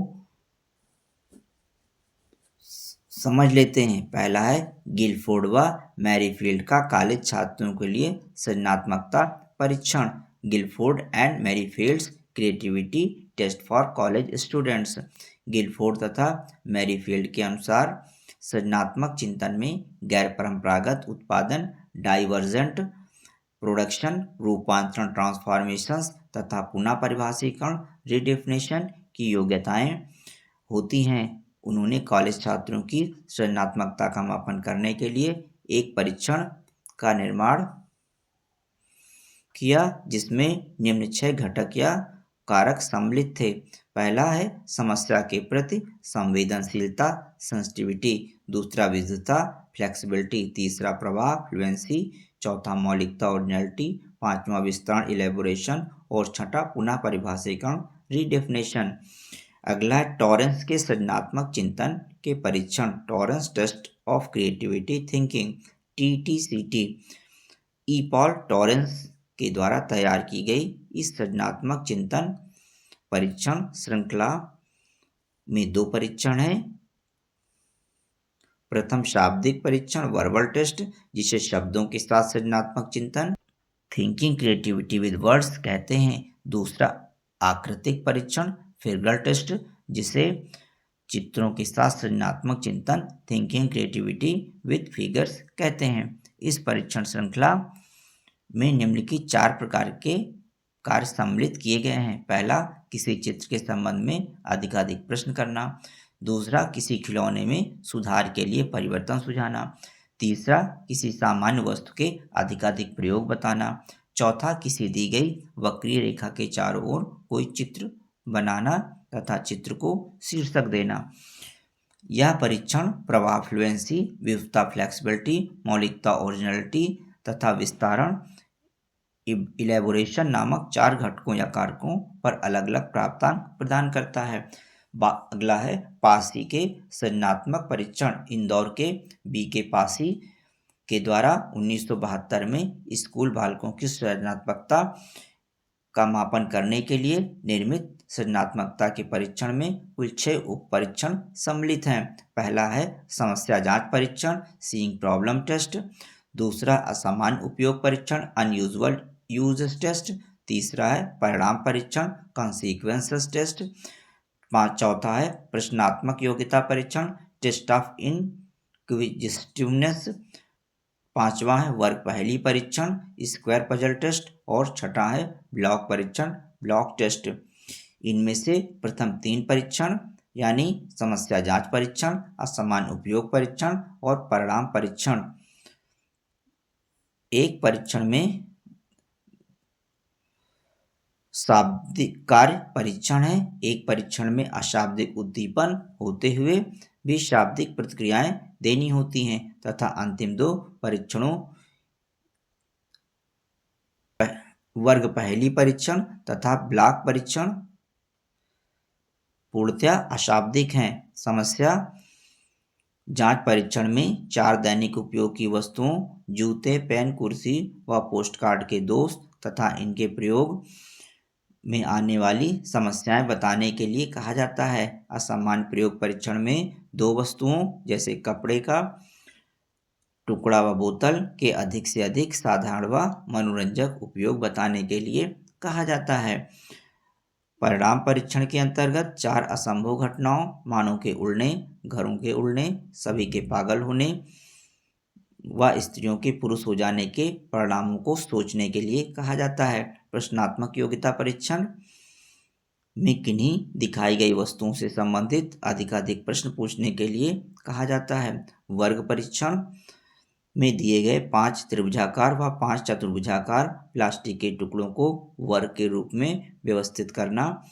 समझ लेते हैं। पहला है गिलफोर्ड व मैरीफील्ड का कॉलेज छात्रों के लिए सृजनात्मकता परीक्षण। Guilford and Merrifield's creativity test for college students. Guilford तथा मैरीफील्ड के अनुसार सृजनात्मक चिंतन में गैर परंपरागत उत्पादन, डाइवर्जेंट प्रोडक्शन, रूपांतरण, ट्रांसफॉर्मेशंस तथा पुनः परिभाषीकरण, रिडेफिनेशन की योग्यताएं होती हैं। उन्होंने कॉलेज छात्रों की सृजनात्मकता का मापन करने के लिए एक परीक्षण का निर्माण किया जिसमें निम्न 6 घटक या कारक सम्मिलित थे। पहला है समस्या के प्रति संवेदनशीलता सेंसिटिविटी, दूसरा विविधता फ्लेक्सिबिलिटी, तीसरा प्रभाव फ्लुएंसी, चौथा मौलिकता ओरिजिनलिटी, पांचवा विस्तरण इलेबोरेशन और छठा पुनः परिभाषीकरण रीडेफिनेशन। अगला है टॉरेंस के सृजनात्मक चिंतन के परीक्षण, Torrance test of creativity thinking TTCT। E Paul Torrance के द्वारा तैयार की गई इस सृजनात्मक चिंतन परीक्षण श्रृंखला में 2 परीक्षण हैं। प्रथम शाब्दिक परीक्षण वर्बल टेस्ट, जिसे शब्दों के साथ सृजनात्मक चिंतन थिंकिंग क्रिएटिविटी विद वर्ड्स कहते हैं। दूसरा आकृतिक परीक्षण फिगरल टेस्ट, जिसे चित्रों के साथ सृजनात्मक चिंतन थिंकिंग क्रिएटिविटी विद फिगर्स कहते हैं। इस परीक्षण श्रृंखला में निम्नलिखित 4 प्रकार के कार्य सम्मिलित किए गए हैं। पहला, किसी चित्र के संबंध में अधिकाधिक प्रश्न करना। दूसरा, किसी खिलौने में सुधार के लिए परिवर्तन सुझाना। तीसरा, किसी सामान्य वस्तु के अधिकाधिक प्रयोग बताना। चौथा, किसी दी गई वक्रीय रेखा के चारों ओर कोई चित्र बनाना तथा चित्र को शीर्षक देना। यह परीक्षण प्रभाव फ्लुएंसी, विविधता फ्लेक्सिबिलिटी, मौलिकता ओरिजिनलिटी तथा विस्तारण इलेबोरेशन नामक 4 घटकों या कारकों पर अलग अलग प्राप्तांक प्रदान करता है। अगला है पासी के सृजनात्मक परीक्षण। इंदौर के BK पासी के द्वारा 1972 में स्कूल बालकों की सृजनात्मकता का मापन करने के लिए निर्मित सृजनात्मकता के परीक्षण में कुल 6 उप परीक्षण सम्मिलित हैं। पहला है समस्या जांच परीक्षण सीइंग प्रॉब्लम टेस्ट। दूसरा असामान्य उपयोग परीक्षण अनयूजुअल यूज टेस्ट। तीसरा है परिणाम परीक्षण कॉन्सिक्वेंसेस टेस्ट। चौथा है प्रश्नात्मक योग्यता परीक्षण टेस्ट ऑफ इनक्विजिटिवनेस। पांचवा है वर्ग पहेली परीक्षण स्क्वायर पजल टेस्ट और छठा है ब्लॉक परीक्षण ब्लॉक टेस्ट। इनमें से प्रथम 3 परीक्षण यानी समस्या जांच परीक्षण, असामान्य उपयोग परीक्षण और परिणाम परीक्षण एक परीक्षण में शाब्दिक कार्य परीक्षण है। एक परीक्षण में अशाब्दिक उद्दीपन होते हुए भी शाब्दिक प्रतिक्रियाएं देनी होती हैं तथा अंतिम 2 परीक्षणों वर्ग पहेली परीक्षण तथा ब्लॉक परीक्षण पूर्णतया अशाब्दिक हैं। समस्या जांच परीक्षण में 4 दैनिक उपयोग की वस्तुओं जूते, पेन, कुर्सी व पोस्टकार्ड के दोष तथा इनके प्रयोग में आने वाली समस्याएं बताने के लिए कहा जाता है। असामान्य प्रयोग परीक्षण में 2 वस्तुओं जैसे कपड़े का टुकड़ा व बोतल के अधिक से अधिक साधारण व मनोरंजक उपयोग बताने के लिए कहा जाता है। परिणाम परीक्षण के अंतर्गत 4 असंभव घटनाओं मानव के उड़ने, घरों के उड़ने, सभी के पागल होने व स्त्रियों के पुरुष हो जाने के परिणामों को सोचने के लिए कहा जाता है। प्रश्नात्मक योग्यता परीक्षण में किन्हीं दिखाई गई वस्तुओं से संबंधित अधिकाधिक प्रश्न पूछने के लिए कहा जाता है। वर्ग परीक्षण में दिए गए 5 त्रिभुजाकार व 5 चतुर्भुजाकार प्लास्टिक के टुकड़ों को वर्ग के रूप में व्यवस्थित करना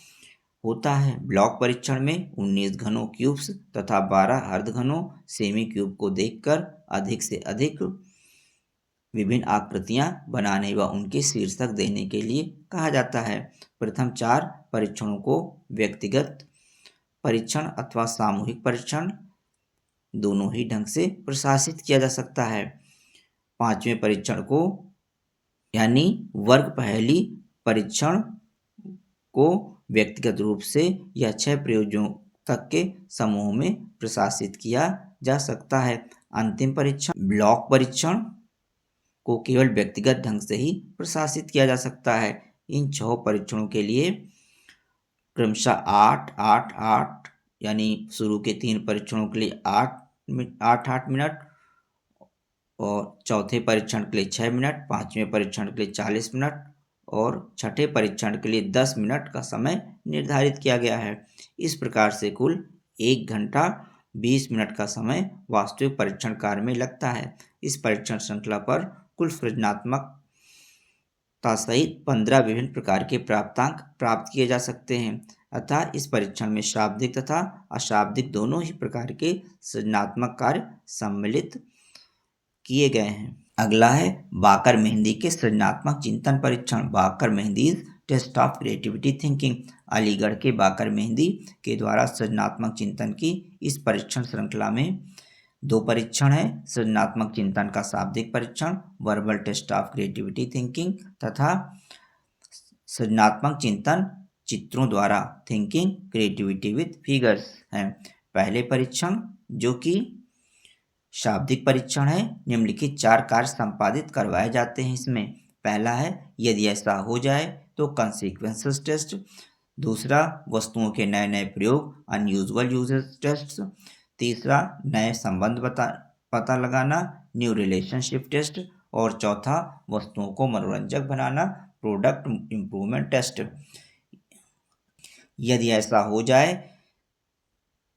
होता है। ब्लॉक परीक्षण में 19 घनों क्यूब्स तथा 12 अर्धघनों सेमी क्यूब को देखकर अधिक से अधिक विभिन्न आकृतियां बनाने व उनके शीर्षक देने के लिए कहा जाता है। प्रथम 4 परीक्षणों को व्यक्तिगत परीक्षण अथवा सामूहिक परीक्षण दोनों ही ढंग से प्रशासित किया जा सकता है। 5वें परीक्षण को यानी वर्ग पहेली परीक्षण को व्यक्तिगत रूप से या 6 प्रयोजनों तक के समूह में प्रशासित किया जा सकता है। अंतिम परीक्षण ब्लॉक परीक्षण को केवल व्यक्तिगत ढंग से ही प्रशासित किया जा सकता है। इन 6 परीक्षणों के लिए क्रमशः 8, 8, 8 यानी शुरू के 3 परीक्षणों के लिए 8 मिनट और चौथे परीक्षण के लिए 6 मिनट, 5वें परीक्षण के लिए 40 मिनट और छठे परीक्षण के लिए 10 मिनट का समय निर्धारित किया गया है। इस प्रकार से कुल 1 घंटा 20 मिनट का समय वास्तविक परीक्षण कार्य में लगता है। इस परीक्षण श्रृंखला पर कुल सृजनात्मक सहित 15 विभिन्न प्रकार के प्राप्तांक प्राप्त किए जा सकते हैं। अतः इस परीक्षण में शाब्दिक तथा अशाब्दिक दोनों ही प्रकार के सृजनात्मक कार्य सम्मिलित किए गए हैं। अगला है बाकर मेहंदी के सृजनात्मक चिंतन परीक्षण। Baqer Mehdi test of creativity thinking. Aligarh के बाकर मेहंदी के द्वारा सृजनात्मक चिंतन की इस परीक्षण श्रृंखला में 2 परीक्षण है। सृजनात्मक चिंतन का शाब्दिक परीक्षण verbal test of creativity thinking तथा सृजनात्मक चिंतन चित्रों द्वारा थिंकिंग क्रिएटिविटी विद फिगर्स है। पहले परीक्षण जो कि शाब्दिक परीक्षण है, निम्नलिखित 4 कार्य संपादित करवाए जाते हैं इसमें। पहला है यदि ऐसा हो जाए तो कंसीक्वेंसेस टेस्ट। दूसरा वस्तुओं के नए नए प्रयोग अनयूजुअल यूजेस टेस्ट। तीसरा नए संबंध पता लगाना न्यू रिलेशनशिप टेस्ट। और चौथा वस्तुओं को मनोरंजक बनाना प्रोडक्ट इम्प्रूवमेंट टेस्ट। यदि ऐसा हो जाए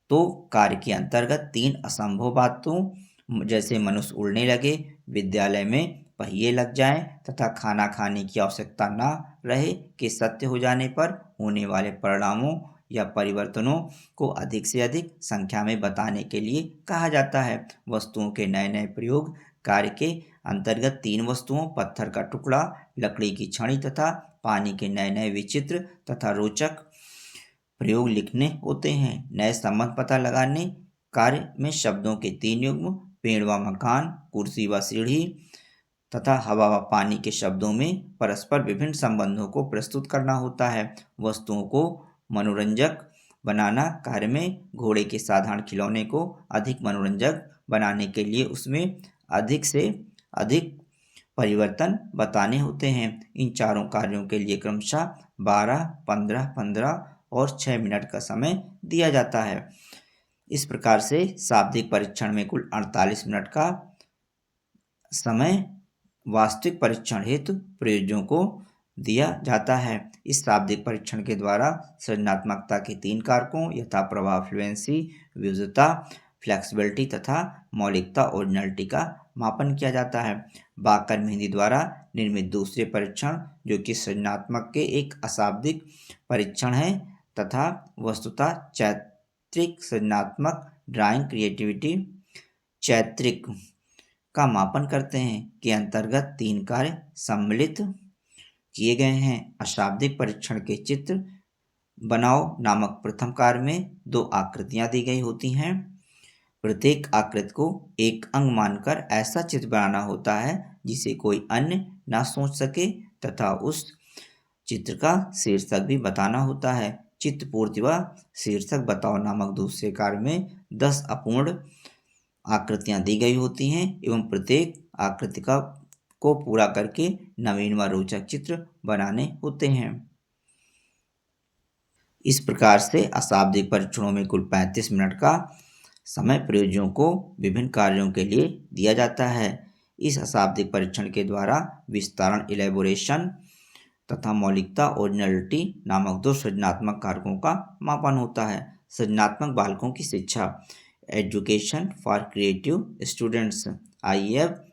तो कार्य के अंतर्गत 3 असंभव बातों जैसे मनुष्य उड़ने लगे, विद्यालय में पहिए लग जाएं तथा खाना खाने की आवश्यकता ना रहे के सत्य हो जाने पर होने वाले परिणामों या परिवर्तनों को अधिक से अधिक संख्या में बताने के लिए कहा जाता है। वस्तुओं के नए नए प्रयोग कार्य के अंतर्गत 3 वस्तुओं पत्थर का टुकड़ा, लकड़ी की छड़ी तथा पानी के नए नए विचित्र तथा रोचक प्रयोग लिखने होते हैं। नए संबंध पता लगाने कार्य में शब्दों के 3 युग्म पेड़ व मकान, कुर्सी व सीढ़ी तथा हवा व पानी के शब्दों में परस्पर विभिन्न संबंधों को प्रस्तुत करना होता है। वस्तुओं को मनोरंजक बनाना कार्य में घोड़े के साधारण खिलौने को अधिक मनोरंजक बनाने के लिए उसमें अधिक से अधिक परिवर्तन बताने होते हैं। इन चारों कार्यों के लिए क्रमशः 12, 15, 15 और 6 मिनट का समय दिया जाता है। इस प्रकार से शाब्दिक परीक्षण में कुल 48 मिनट का समय वास्तविक परीक्षण हेतु प्रयोजकों को दिया जाता है। इस शाब्दिक परीक्षण के द्वारा सृजनात्मकता के 3 कारकों यथा प्रभाव, फ्लुएंसी, विविधता, फ्लेक्सिबिलिटी तथा मौलिकता, ओरिजिनलिटी का मापन किया जाता है। बाकर मेहंदी द्वारा निर्मित दूसरे परीक्षण जो कि सृजनात्मक के एक अशाब्दिक परीक्षण है तथा वस्तुतः चारित्रिक सृजनात्मक ड्राइंग क्रिएटिविटी चारित्रिक का मापन करते हैं के अंतर्गत 3 कार्य सम्मिलित किए गए हैं। अशाब्दिक परीक्षण के चित्र बनाओ नामक प्रथम कार्य में 2 आकृतियां दी गई होती हैं। प्रत्येक आकृति को एक अंग मानकर ऐसा चित्र बनाना होता है जिसे कोई अन्य ना सोच सके तथा उस चित्र का शीर्षक भी बताना होता है। चित्र पूर्ति व शीर्षक बताओ नामक दूसरे कार्य में 10 अपूर्ण आकृतियां दी गई होती हैं एवं प्रत्येक आकृति को पूरा करके नवीन व रोचक चित्र बनाने होते हैं। इस प्रकार से अशाब्दिक परीक्षणों में कुल 35 मिनट का समय प्रयोजकों को विभिन्न कार्यों के लिए दिया जाता है। इस अशाब्दिक परीक्षण के द्वारा विस्तारण इलेबोरेशन तथा मौलिकता ओरिजिनलिटी नामक 2 सृजनात्मक कारकों का मापन होता है। सृजनात्मक बालकों की शिक्षा एजुकेशन फॉर क्रिएटिव स्टूडेंट्स। आइए अब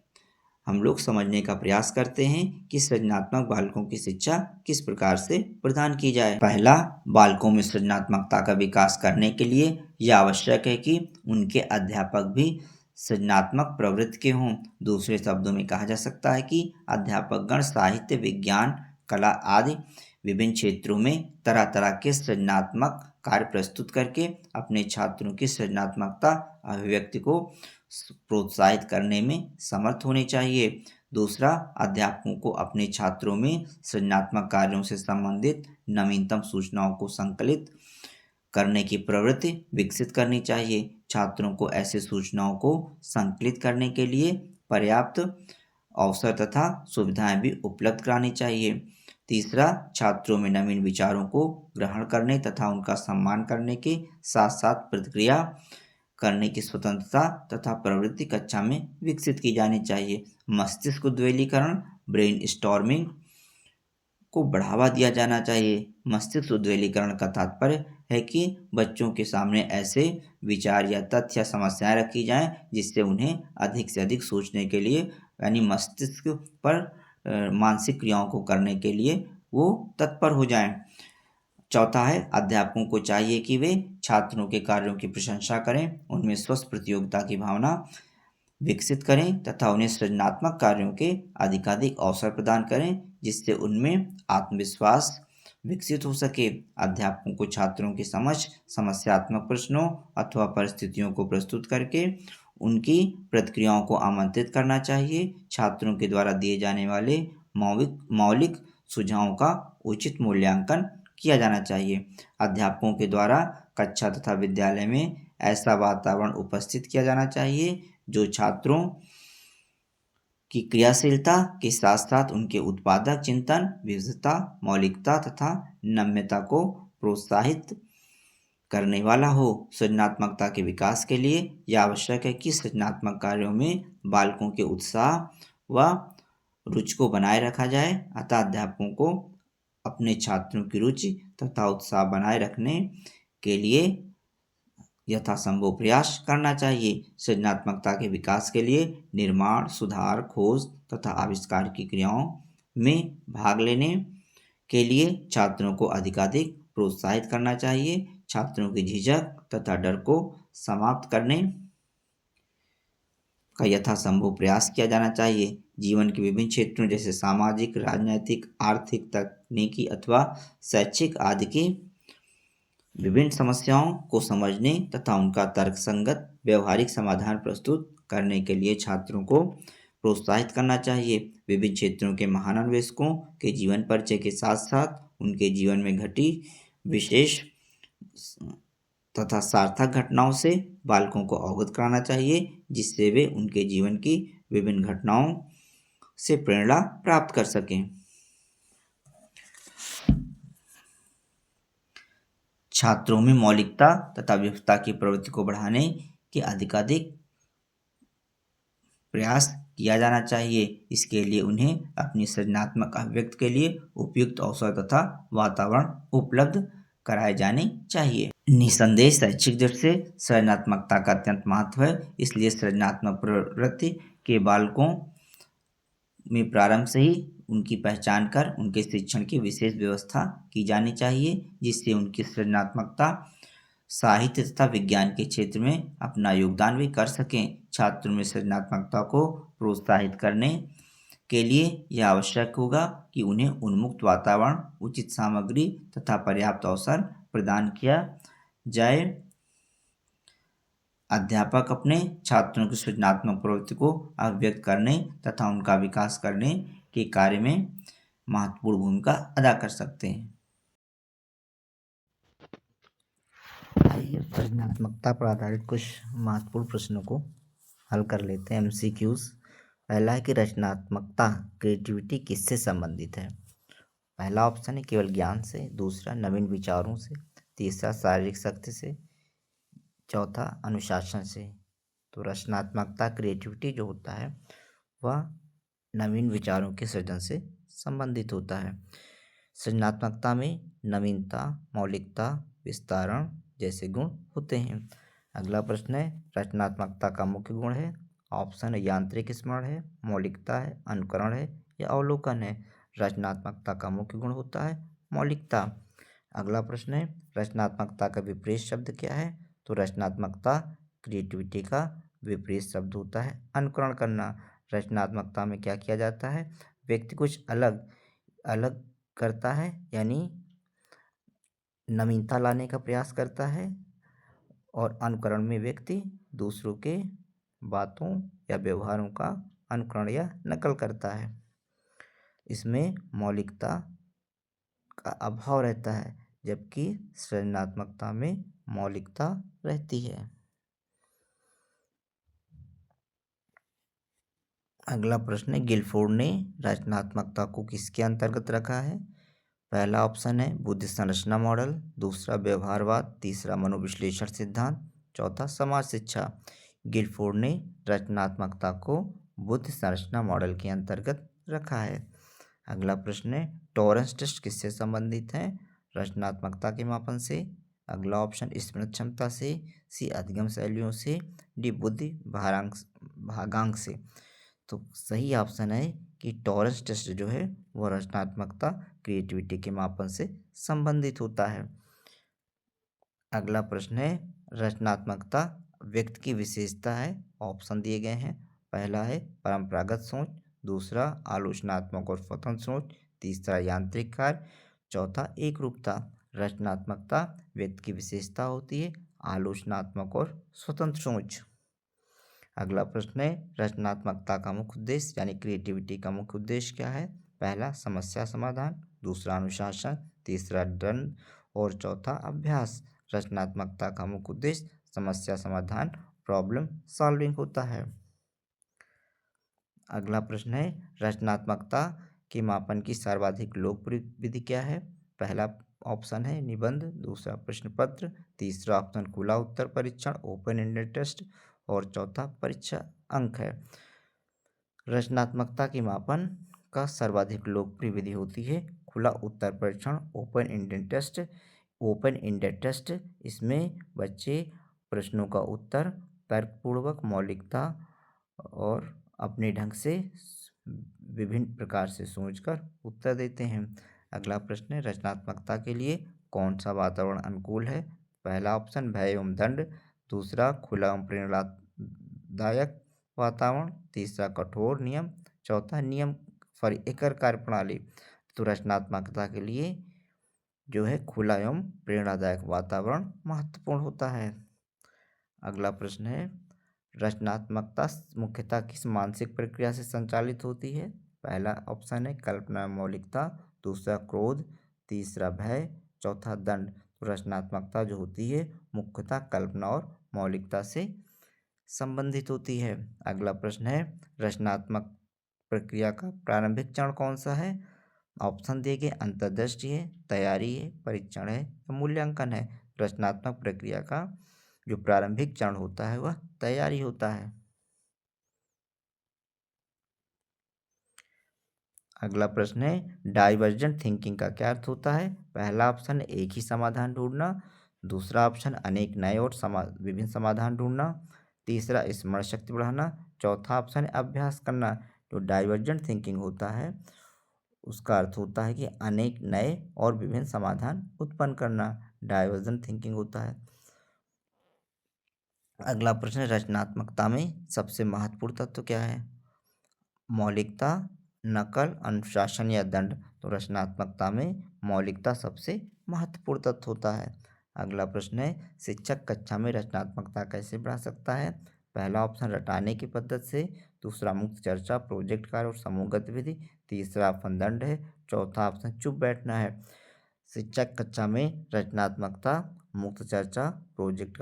हम लोग समझने का प्रयास करते हैं कि सृजनात्मक बालकों की शिक्षा किस प्रकार से प्रदान की जाए। पहला, बालकों में सृजनात्मकता का विकास करने के लिए यह आवश्यक है कि उनके अध्यापक भी सृजनात्मक प्रवृत्ति के हों। दूसरे शब्दों में कहा जा सकता है कि अध्यापकगण साहित्य, विज्ञान, कला आदि विभिन्न क्षेत्रों में तरह तरह के सृजनात्मक कार्य प्रस्तुत करके अपने छात्रों की सृजनात्मकता अभिव्यक्ति को प्रोत्साहित करने में समर्थ होने चाहिए। दूसरा, अध्यापकों को अपने छात्रों में सृजनात्मक कार्यों से संबंधित नवीनतम सूचनाओं को संकलित करने की प्रवृत्ति विकसित करनी चाहिए। छात्रों को ऐसे सूचनाओं को संकलित करने के लिए पर्याप्त अवसर तथा सुविधाएं भी उपलब्ध करानी चाहिए। तीसरा, छात्रों में नवीन विचारों को ग्रहण करने तथा उनका सम्मान करने के साथ साथ प्रतिक्रिया करने की स्वतंत्रता तथा प्रवृत्ति कक्षा में विकसित की जानी चाहिए। मस्तिष्क उद्वेलीकरण ब्रेन स्टॉर्मिंग को बढ़ावा दिया जाना चाहिए। मस्तिष्क उद्वेलीकरण का तात्पर्य है कि बच्चों के सामने ऐसे विचार या तथ्य या समस्याएं रखी जाएं जिससे उन्हें अधिक से अधिक सोचने के लिए यानी मस्तिष्क पर मानसिक क्रियाओं को करने के लिए वो तत्पर हो जाएं। चौथा है, अध्यापकों को चाहिए कि वे छात्रों के कार्यों की प्रशंसा करें, उनमें स्वस्थ प्रतियोगिता की भावना विकसित करें तथा उन्हें सृजनात्मक कार्यों के अधिकाधिक अवसर प्रदान करें, जिससे उनमें आत्मविश्वास विकसित हो सके। अध्यापकों को छात्रों की समझ, समस्यात्मक प्रश्नों अथवा परिस्थितियों को प्रस्तुत करके उनकी प्रतिक्रियाओं को आमंत्रित करना चाहिए। छात्रों के द्वारा दिए जाने वाले मौलिक सुझावों का उचित मूल्यांकन किया जाना चाहिए। अध्यापकों के द्वारा कक्षा तथा विद्यालय में ऐसा वातावरण उपस्थित किया जाना चाहिए जो छात्रों की क्रियाशीलता के साथ साथ उनके उत्पादक चिंतन, विविधता, मौलिकता तथा नम्यता को प्रोत्साहित करने वाला हो। सृजनात्मकता के विकास के लिए यह आवश्यक है कि सृजनात्मक कार्यों में बालकों के उत्साह व रुचि को बनाए रखा जाए। अतः अध्यापकों को अपने छात्रों की रुचि तथा उत्साह बनाए रखने के लिए यथासंभव प्रयास करना चाहिए। सृजनात्मकता के विकास के लिए निर्माण, सुधार, खोज तथा आविष्कार की क्रियाओं में भाग लेने के लिए छात्रों को अधिकाधिक प्रोत्साहित करना चाहिए। छात्रों की झिझक तथा डर को समाप्त करने का यथासंभव प्रयास किया जाना चाहिए। जीवन के विभिन्न क्षेत्रों जैसे सामाजिक, राजनैतिक, आर्थिक, तकनीकी अथवा शैक्षिक आदि की विभिन्न समस्याओं को समझने तथा उनका तर्कसंगत व्यवहारिक समाधान प्रस्तुत करने के लिए छात्रों को प्रोत्साहित करना चाहिए। विभिन्न क्षेत्रों के महान अन्वेषकों के जीवन परिचय के साथ साथ उनके जीवन में घटी विशेष तथा सार्थक घटनाओं से बालकों को अवगत कराना चाहिए, जिससे वे उनके जीवन की विभिन्न घटनाओं से प्रेरणा प्राप्त कर सकें। छात्रों में मौलिकता तथा विविधता की प्रवृत्ति को बढ़ाने के अधिकाधिक प्रयास किया जाना चाहिए। इसके लिए उन्हें अपनी सृजनात्मक अभिव्यक्ति के लिए उपयुक्त अवसर तथा वातावरण उपलब्ध कराए जाने चाहिए। निसंदेह शैक्षिक दृष्टि से सृजनात्मकता का अत्यंत महत्व है, इसलिए सृजनात्मक प्रवृत्ति के बालकों में प्रारंभ से ही उनकी पहचान कर उनके शिक्षण की विशेष व्यवस्था की जानी चाहिए, जिससे उनकी सृजनात्मकता साहित्य तथा विज्ञान के क्षेत्र में अपना योगदान भी कर सकें। छात्रों में सृजनात्मकता को प्रोत्साहित करने के लिए यह आवश्यक होगा कि उन्हें उन्मुक्त वातावरण, उचित सामग्री तथा पर्याप्त अवसर प्रदान किया जाए। अध्यापक अपने छात्रों की सृजनात्मक प्रवृत्ति को अभिव्यक्त करने तथा उनका विकास करने के कार्य में महत्वपूर्ण भूमिका अदा कर सकते हैं। आइए सृजनात्मकता पर आधारित कुछ महत्वपूर्ण प्रश्नों को हल कर लेते हैं। MCQs। पहला है कि रचनात्मकता क्रिएटिविटी किससे संबंधित है। पहला ऑप्शन है केवल ज्ञान से, दूसरा नवीन विचारों से, तीसरा शारीरिक शक्ति से, चौथा अनुशासन से। तो रचनात्मकता क्रिएटिविटी जो होता है वह नवीन विचारों के सृजन से संबंधित होता है। सृजनात्मकता में नवीनता, मौलिकता, विस्तारण जैसे गुण होते हैं। अगला प्रश्न है रचनात्मकता का मुख्य गुण है। ऑप्शन है यांत्रिक स्मरण है, मौलिकता है, अनुकरण है या अवलोकन है। रचनात्मकता का मुख्य गुण होता है मौलिकता। अगला प्रश्न है रचनात्मकता का विपरीत शब्द क्या है। तो रचनात्मकता क्रिएटिविटी का विपरीत शब्द होता है अनुकरण करना। रचनात्मकता में क्या किया जाता है, व्यक्ति कुछ अलग अलग करता है, यानी नवीनता लाने का प्रयास करता है, और अनुकरण में व्यक्ति दूसरों के बातों या व्यवहारों का अनुकरण या नकल करता है। इसमें मौलिकता का अभाव रहता है, जबकि सृजनात्मकता में मौलिकता रहती है। अगला प्रश्न है गिलफोर्ड ने रचनात्मकता को किसके अंतर्गत रखा है। पहला ऑप्शन है बुद्धि संरचना मॉडल, दूसरा व्यवहारवाद, तीसरा मनोविश्लेषण सिद्धांत, चौथा समाज शिक्षा। गिलफोर्ड ने रचनात्मकता को बुद्धि संरचना मॉडल के अंतर्गत रखा है। अगला प्रश्न है टॉरेंस टेस्ट किससे संबंधित है। रचनात्मकता के मापन से। अगला ऑप्शन स्मृति क्षमता से, सी अधिगम शैलियों से, डी बुद्धि भागांक से। तो सही ऑप्शन है कि टॉरेंस टेस्ट जो है वो रचनात्मकता क्रिएटिविटी के मापन से संबंधित होता है। अगला प्रश्न है रचनात्मकता व्यक्ति की विशेषता है। ऑप्शन दिए गए हैं। पहला है परंपरागत सोच, दूसरा आलोचनात्मक और स्वतंत्र सोच, तीसरा यांत्रिक कार्य, चौथा एकरूपता। रचनात्मकता व्यक्ति की विशेषता होती है, आलोचनात्मक और स्वतंत्र सोच। अगला प्रश्न है रचनात्मकता का मुख्य उद्देश्य यानी क्रिएटिविटी का मुख्य उद्देश्य क्या है। पहला समस्या समाधान, दूसरा अनुशासन, तीसरा दंड और चौथा अभ्यास। रचनात्मकता का मुख्य उद्देश्य समस्या समाधान, प्रॉब्लम सॉल्विंग होता है। अगला प्रश्न है रचनात्मकता के मापन की सर्वाधिक लोकप्रिय विधि क्या है। पहला ऑप्शन है निबंध, दूसरा प्रश्न पत्र, तीसरा ऑप्शन खुला उत्तर परीक्षण ओपन एंडेड टेस्ट और चौथा परीक्षा अंक है। रचनात्मकता के मापन का सर्वाधिक लोकप्रिय विधि होती है खुला उत्तर परीक्षण open ended test. Open ended test इसमें बच्चे प्रश्नों का उत्तर तर्कपूर्वक, मौलिकता और अपने ढंग से विभिन्न प्रकार से सोचकर उत्तर देते हैं। अगला प्रश्न है रचनात्मकता के लिए कौन सा वातावरण अनुकूल है। पहला ऑप्शन भय एवं दंड, दूसरा खुला एवं प्रेरणादायक वातावरण, तीसरा कठोर नियम, चौथा नियम फॉर एकर कार्यप्रणाली। तो रचनात्मकता के लिए जो है खुला एवं प्रेरणादायक वातावरण महत्वपूर्ण होता है। अगला प्रश्न है रचनात्मकता मुख्यतः किस मानसिक प्रक्रिया से संचालित होती है। पहला ऑप्शन है कल्पना मौलिकता, दूसरा क्रोध, तीसरा भय, चौथा दंड। तो रचनात्मकता जो होती है मुख्यतः कल्पना और मौलिकता से संबंधित होती है। अगला प्रश्न है रचनात्मक प्रक्रिया का प्रारंभिक चरण कौन सा है। ऑप्शन दिए गए अंतर्दृष्टि है, तैयारी है, परीक्षण है या मूल्यांकन है। रचनात्मक प्रक्रिया का जो प्रारंभिक चरण होता है वह तैयारी होता है। अगला प्रश्न है डाइवर्जेंट थिंकिंग का क्या अर्थ होता है। पहला ऑप्शन एक ही समाधान ढूंढना, दूसरा ऑप्शन अनेक नए और विभिन्न समाधान ढूंढना, तीसरा स्मरण शक्ति बढ़ाना, चौथा ऑप्शन है अभ्यास करना। जो डाइवर्जेंट थिंकिंग होता है उसका अर्थ होता है कि अनेक नए और विभिन्न समाधान उत्पन्न करना डाइवर्जेंट थिंकिंग होता है। अगला प्रश्न है रचनात्मकता में सबसे महत्वपूर्ण तत्व क्या है। मौलिकता, नकल, अनुशासन या दंड। तो रचनात्मकता में मौलिकता सबसे महत्वपूर्ण तत्व होता है। अगला प्रश्न है शिक्षक कक्षा में रचनात्मकता कैसे बढ़ा सकता है। पहला ऑप्शन रटाने की पद्धति से, दूसरा मुक्त चर्चा, प्रोजेक्ट कार्य और समूह गतिविधि, तीसरा ऑप्शन दंड है, चौथा ऑप्शन चुप बैठना है। शिक्षक कक्षा में रचनात्मकता मुक्त चर्चा, प्रोजेक्ट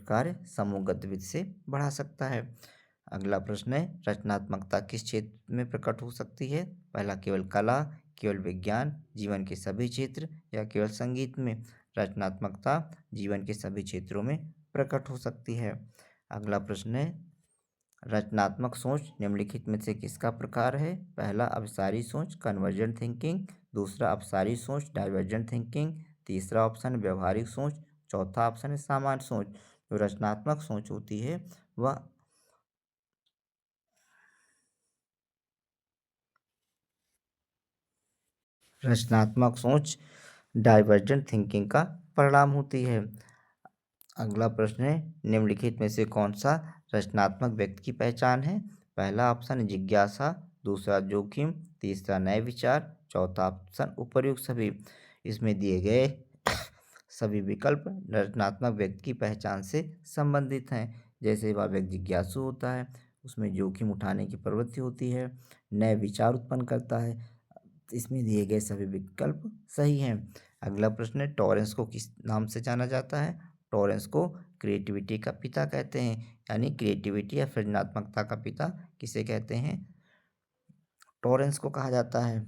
कार्य, समूह गतिविधि से बढ़ा सकता है। अगला प्रश्न है रचनात्मकता किस क्षेत्र में प्रकट हो सकती है। पहला केवल कला, केवल विज्ञान, जीवन के सभी क्षेत्र या केवल संगीत में। रचनात्मकता जीवन के सभी क्षेत्रों में प्रकट हो सकती है। अगला प्रश्न है रचनात्मक सोच निम्नलिखित में से किसका प्रकार है। पहला अभिसारी सोच कन्वर्जेंट थिंकिंग, दूसरा अपसारी सोच डाइवर्जेंट थिंकिंग, तीसरा ऑप्शन व्यवहारिक सोच, चौथा ऑप्शन है सामान्य सोच। जो रचनात्मक सोच होती है वह रचनात्मक सोच डाइवर्जेंट थिंकिंग का परिणाम होती है। अगला प्रश्न है निम्नलिखित में से कौन सा रचनात्मक व्यक्ति की पहचान है। पहला ऑप्शन जिज्ञासा, दूसरा जोखिम, तीसरा नए विचार, चौथा ऑप्शन उपर्युक्त सभी। इसमें दिए गए सभी विकल्प रचनात्मक व्यक्ति की पहचान से संबंधित हैं। जैसे वह व्यक्ति जिज्ञासु होता है, उसमें जोखिम उठाने की प्रवृत्ति होती है, नए विचार उत्पन्न करता है। इसमें दिए गए सभी विकल्प सही हैं। अगला प्रश्न है टॉरेंस को किस नाम से जाना जाता है। टॉरेंस को क्रिएटिविटी का पिता कहते हैं, यानी क्रिएटिविटी या सृजनात्मकता का पिता किसे कहते हैं, टॉरेंस को कहा जाता है।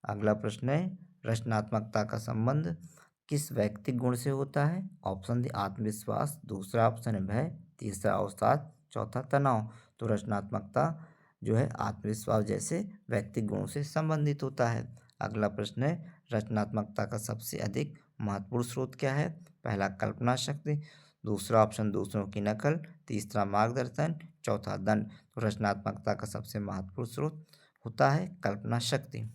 अगला प्रश्न है रचनात्मकता का संबंध किस व्यक्तिक गुण से होता है। ऑप्शन दी आत्मविश्वास, दूसरा ऑप्शन है भय, तीसरा अवसाद, चौथा तनाव। तो रचनात्मकता जो है आत्मविश्वास जैसे व्यक्तिक गुणों से संबंधित होता है। अगला प्रश्न है रचनात्मकता का सबसे अधिक महत्वपूर्ण स्रोत क्या है। पहला कल्पना शक्ति, दूसरा ऑप्शन दूसरों की नकल, तीसरा मार्गदर्शन, चौथा दंड। तो रचनात्मकता का सबसे महत्वपूर्ण स्रोत होता है कल्पना शक्ति।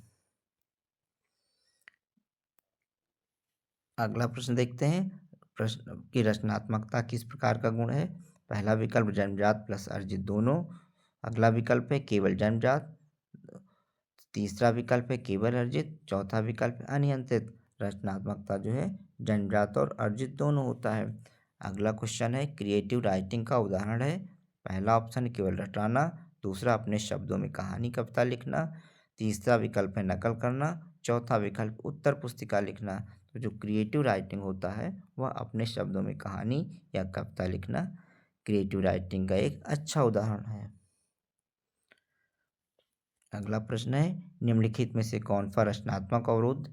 अगला प्रश्न देखते हैं, प्रश्न की रचनात्मकता किस प्रकार का गुण है। पहला विकल्प जन्मजात प्लस अर्जित दोनों, अगला विकल्प है केवल जन्मजात, तीसरा विकल्प है केवल अर्जित, चौथा विकल्प है अनियंत्रित। रचनात्मकता जो है जन्मजात और अर्जित दोनों होता है। अगला क्वेश्चन है क्रिएटिव राइटिंग का उदाहरण है। पहला ऑप्शन केवल रटाना, दूसरा अपने शब्दों में कहानी कविता लिखना, तीसरा विकल्प है नकल करना, चौथा विकल्प उत्तर पुस्तिका लिखना। तो जो क्रिएटिव राइटिंग होता है वह अपने शब्दों में कहानी या कविता लिखना क्रिएटिव राइटिंग का एक अच्छा उदाहरण है। अगला प्रश्न है निम्नलिखित में से कौन सा रचनात्मक अवरोध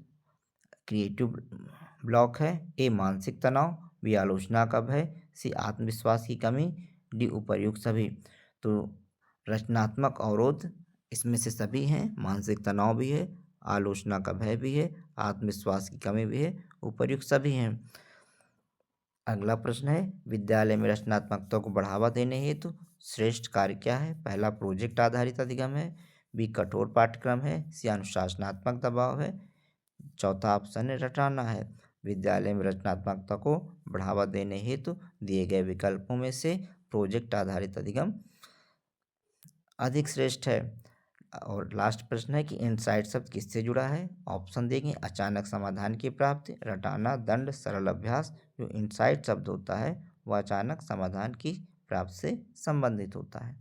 क्रिएटिव ब्लॉक है। ए मानसिक तनाव, बी आलोचना का भय, सी आत्मविश्वास की कमी, डी उपर्युक्त सभी। तो रचनात्मक अवरोध इसमें से सभी हैं, मानसिक तनाव भी है, आलोचना का भय भी है, आत्मविश्वास की कमी भी है, उपर्युक्त सभी हैं। अगला प्रश्न है विद्यालय में रचनात्मकता को बढ़ावा देने हेतु श्रेष्ठ कार्य क्या है। पहला प्रोजेक्ट आधारित अधिगम है, बी कठोर पाठ्यक्रम है, सी अनुशासनात्मक दबाव है, चौथा ऑप्शन है रटाना है। विद्यालय में रचनात्मकता को बढ़ावा देने हेतु दिए गए विकल्पों में से प्रोजेक्ट आधारित अधिगम अधिक श्रेष्ठ है। और लास्ट प्रश्न है कि इनसाइट शब्द किससे जुड़ा है। ऑप्शन देंगे अचानक समाधान की प्राप्ति, रटाना, दंड, सरल अभ्यास। जो इनसाइट शब्द होता है वह अचानक समाधान की प्राप्ति से संबंधित होता है।